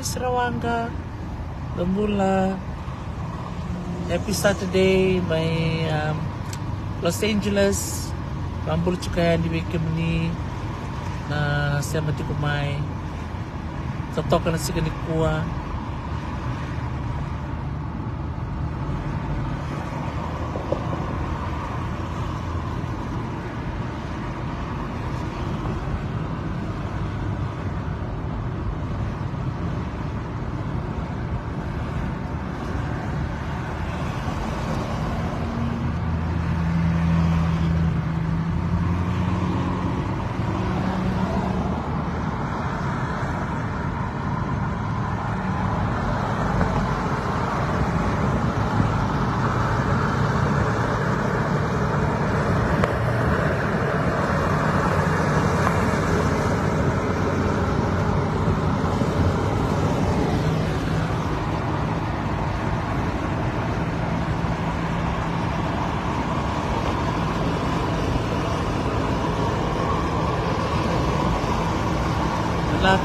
Sarawanga, Gambula. Happy Saturday, my Los Angeles. Rambul juga di weekend ni na sema ti kumai. Totoka na siga ni kuwa.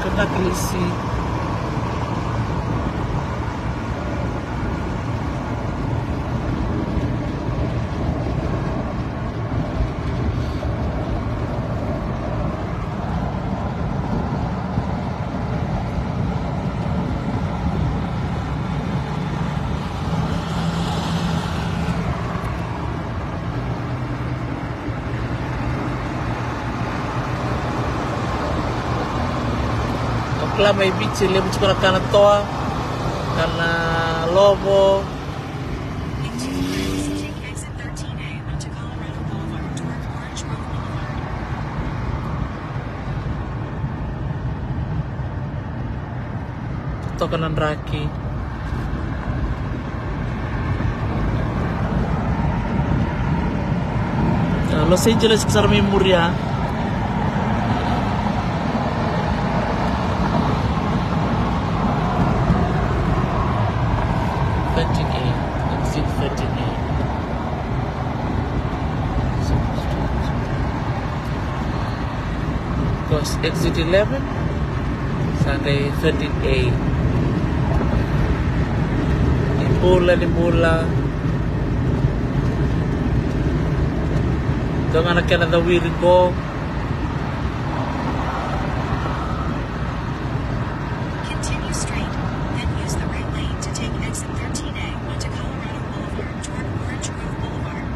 Kena kelisi. Lah may bici le buci kona kana toa kana lobo to kanan raki Los Angeles besar memoria. Exit 11, Sunday 13A. Limbula. Don't anak kena the wheel go. Continue straight, then use the right lane to take exit 13A onto Colorado Boulevard toward Orange Grove Boulevard.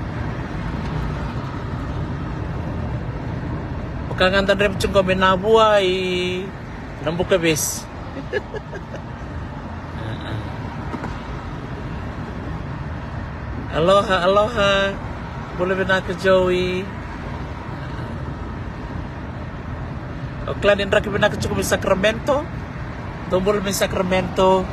Pagkakanta rin po kami nabuhay ng Bukabis. Aloha, aloha. Boleh binaka Joey. Oklan indra ka binaka cukup di Sacramento. Tumbul di Sacramento.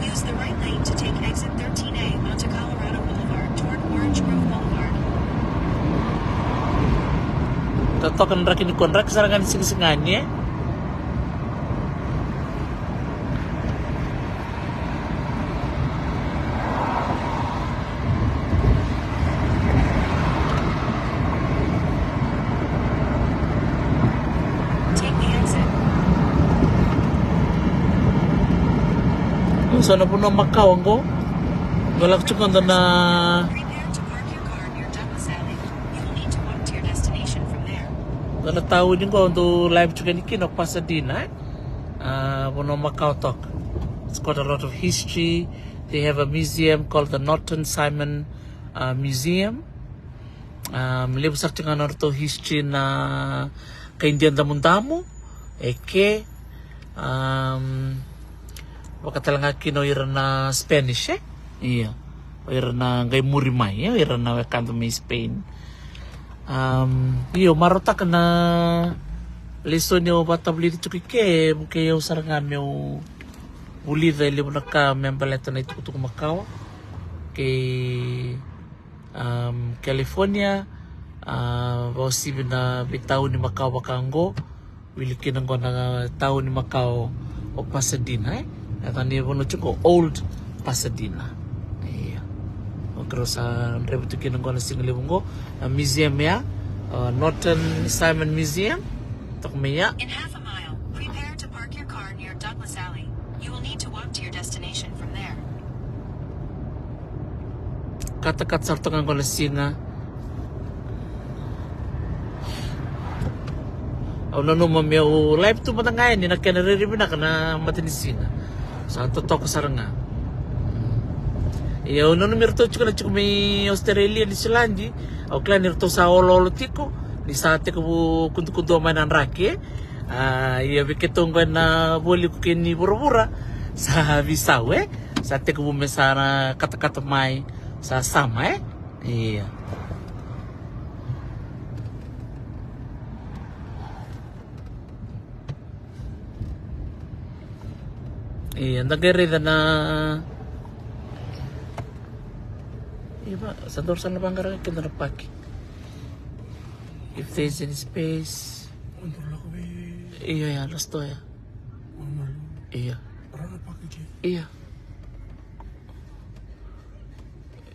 Use the right lane to take exit 13A onto Colorado Boulevard toward Orange Grove Boulevard. Totokan rakin kontrak serangan sing-singannya. Sana po na Macau ko. Galak cukup na. Prepare to park your car near Douglas Alley. You will need to walk to your destination from there. Dana tahu din ko untuk live juga ni kinok Pasadena. Puno Macau talk. It's got a lot of history. They have a museum called the Norton Simon Museum. Lebih sakit dengan orto history na kaindian tamu-tamu. Eke. Wakatalang kino na Spanish iya na gay murimay na kanto may Spain iyo marota ka na listo niyo batabli dito kike kayo sarangan niyo ulida ili mo naka membaleto na ito kutuk Macau kay California bawsibi na bitaw ni Macau bakanggo wilikin ang na tao ni Macau o Pasadena Tadi pun cukup old Pasadena. Iya. Terus rebutukin ngona singlibungo museum ya, Norton Simon Museum. Tokmeya. In half a mile, prepare to park your car near Douglas Alley. You will need to walk to your destination from there. Kata-kata sarto ngona singa. Nono mameu live tu matangay ni nakena riribi na kana matinisina. Sa totok saranga. Ya nono mirto chuka na chuka may Australia di Silandi. Au klan nirto sa ololo tiko di sate ko kuntu-kuntu mainan raki. Ya biketong na boli ko kini bura-bura sa Bisawe. Sate ko bumesana kata-kata mai sa sama Iya. Iya, nagre na iba sa dorsal na bangara kita na paki. If there's any space. Iya, alas to ya. Iya. Iya.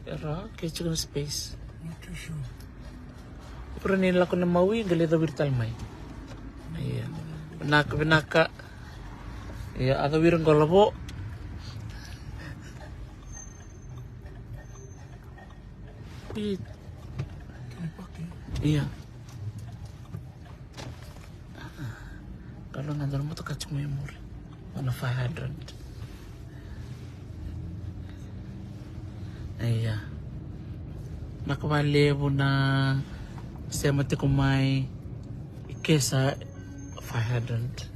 Era kecil na space. Pero nila ko na mawi galita virtual mai. Iya. Benaka. Iya, aga wirang kolabo. Iya. Kalau nandar mo to kacung memory. 500. Iya. Nakawali mo na semate kumay ikesa 500.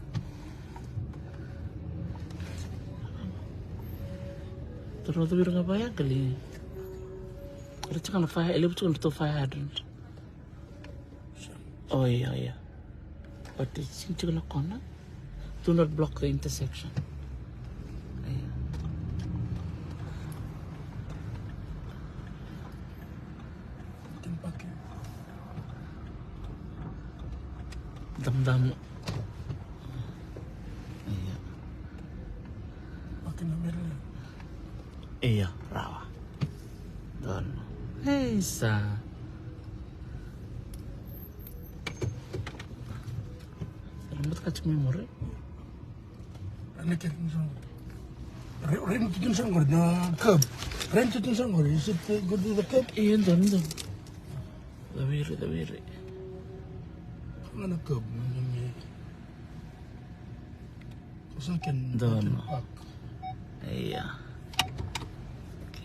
Terus tu birang apa ya kali? Kalau cakap 500. Oh iya. But it's into the corner. Do not block the intersection. Iya. Dam. Iya. Pakai nomor. Iya, rawa. Doon. Isa. Salamat ka sa memory. Ano kaya kung saan? Rin tutun saan ko na curb. Rin tutun saan ko. Is it good with the curb? Iyan, doon. Dawiri. Ano na curb? Kung saan Doon. park? Iya.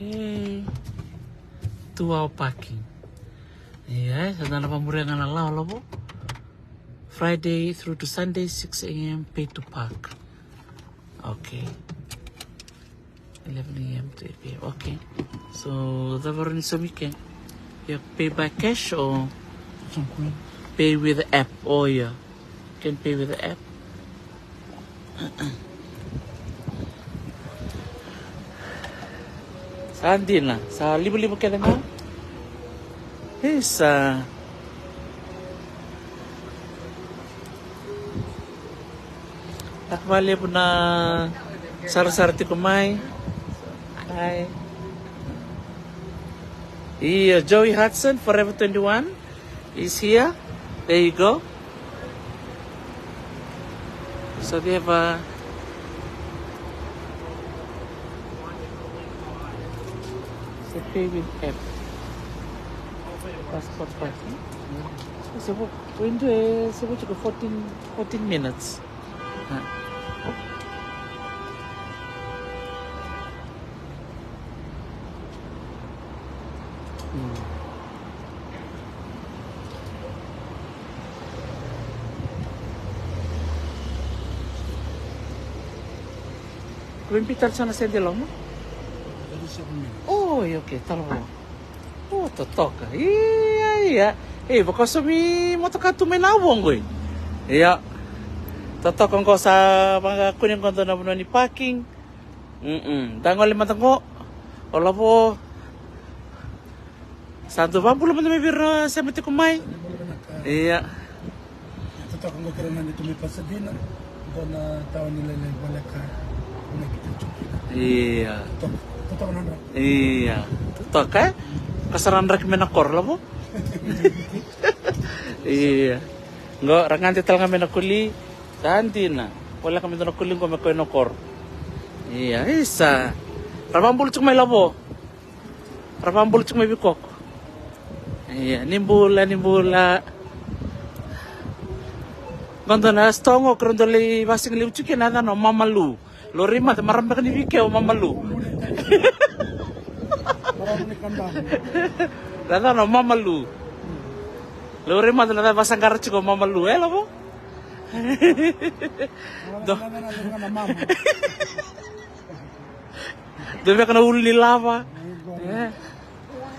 Okay. 2-hour parking. Iya, sa na pamurian nga lang po. Friday through to Sunday, 6 a.m. pay to park. Okay. 11 a.m. to 8 p.m. Okay. So, the varon sa weekend. You pay by cash or Saan ko yan? pay with the app? Oh, yeah. You can pay with the app. Saan din na? Sa libo-libo ka na nga? Sa... Nakbali po na sarasarti kumay. Hi. Joey Hudson, Forever 21 is here. There you go. So they have a... pay with app. Passport parking. So window is 14 minutes. Kung pitar sana sa dilong mo? 37 minutes. Oh, okay, talo. Oh, totoka. Iya. Baka sumi motoka tumenawong ko. Iya. Totokong ko sa mga kunin ko na puno ni parking. Tangol lima tangko. Wala po. Santo ba pula man may biro sa mati kumay. Iya. Ito ako magkaroon na nito may Pasadena. Doon na tao nila lang wala ka. Iya. Toto nandra. Iya. Tuh kayak kasaran rek menakor lah po. Iya. Nggak rangan tital kami nakuli. Tanti na. Wala kami nakuli ko makoy nakor. Iya, isa. Rapambul cuk may labo. Rapambul cuk may bikok. Iya, nimbula. Gondo na stongo krondo li basing liu cuk na no mamalu. Lorima te maram kan ibike o mamalu. Marami ni kandang. Nada no mamalu. Lorima te nada basang karcuk o mamalu labo. Do. Na mama. Deve kena uli lava.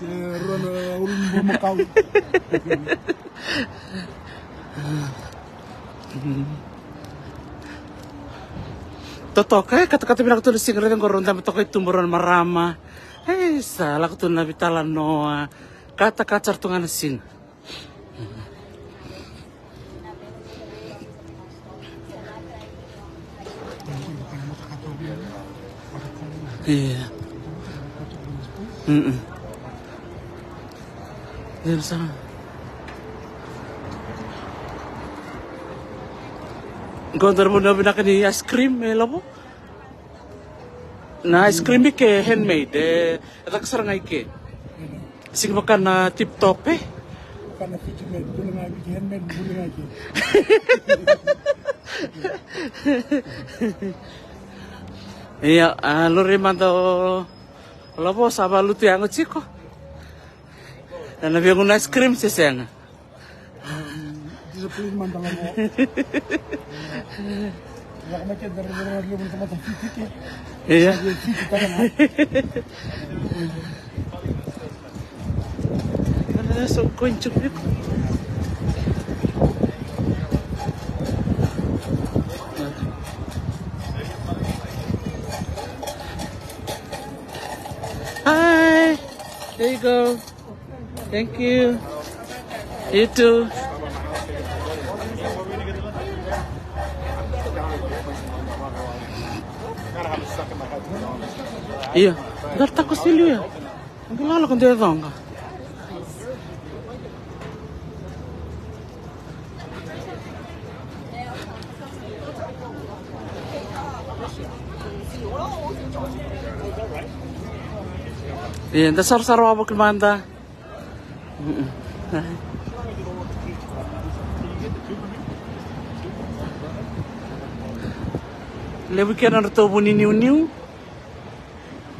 Ruan ulun bumukau. Totoka kata-kata bilang tuh sing reden koron tambe tokai tumburan marama. Salah kutu nabi tala noa. Kata kacar tungan sing. Iya. Yan sana. Gondor mo na binakan ni ice cream, labo. Na ice cream ke handmade, atak sarang ke. Sige makan na tip top Kana fiti med bulan lagi handmade bulan lagi. Iya, lori manto labo sama lu tiang ciko. Dan nabi ngun ice cream sih sayang. Disiplin mantap mo. Wala ka dari lagi mo tama fiti. Iya. Fiti tayo. Karena so kuncuk nih. Hi, there you go. Thank you. You too. Iya, dar takut sih lu ya. Ang lalo kung dito ka. Iya, dasar-sar wabak kemana? Lewi ka na rito po ni Niu.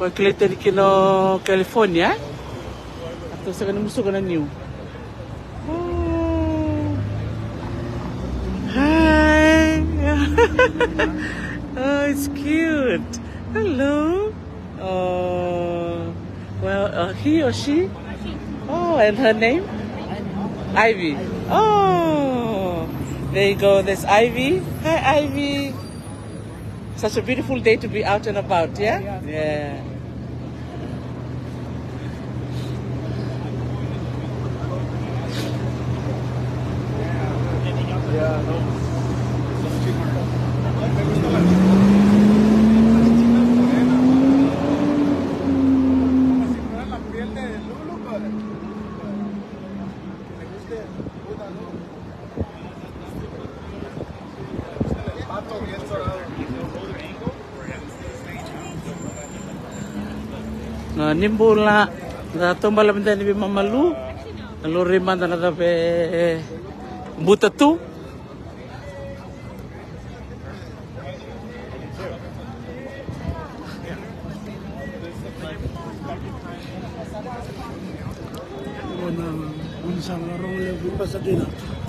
Pagkilita di kino California. At sa kanang muso ka na Niu. Oh. Hi. Oh, it's cute. Hello. Oh. Well, he or she? Oh, and her name? Ivy. Oh. There you go. There's Ivy. Hi, Ivy. Such a beautiful day to be out and about, yeah? Yeah. Nimbula na tumbala minta ni mamalu lori manda na tape buta tu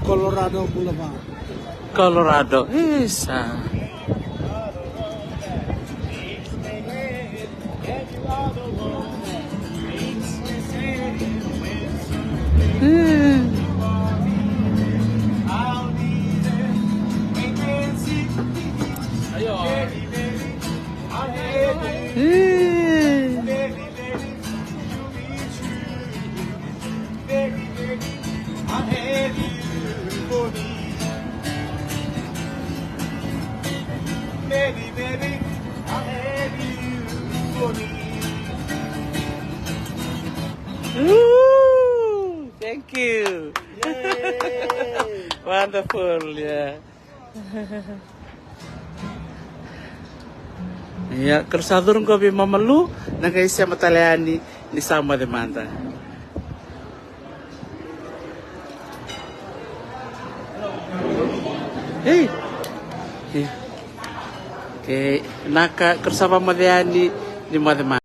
Colorado Boulevard. Colorado. Isa. Baby, I'm you. Wonderful, yeah. Ya, kersadur ko bi mamalu nagaisya mataliani ni sama demanda. Hey. Hey. Okay, naka kersama madiani ni mademanda.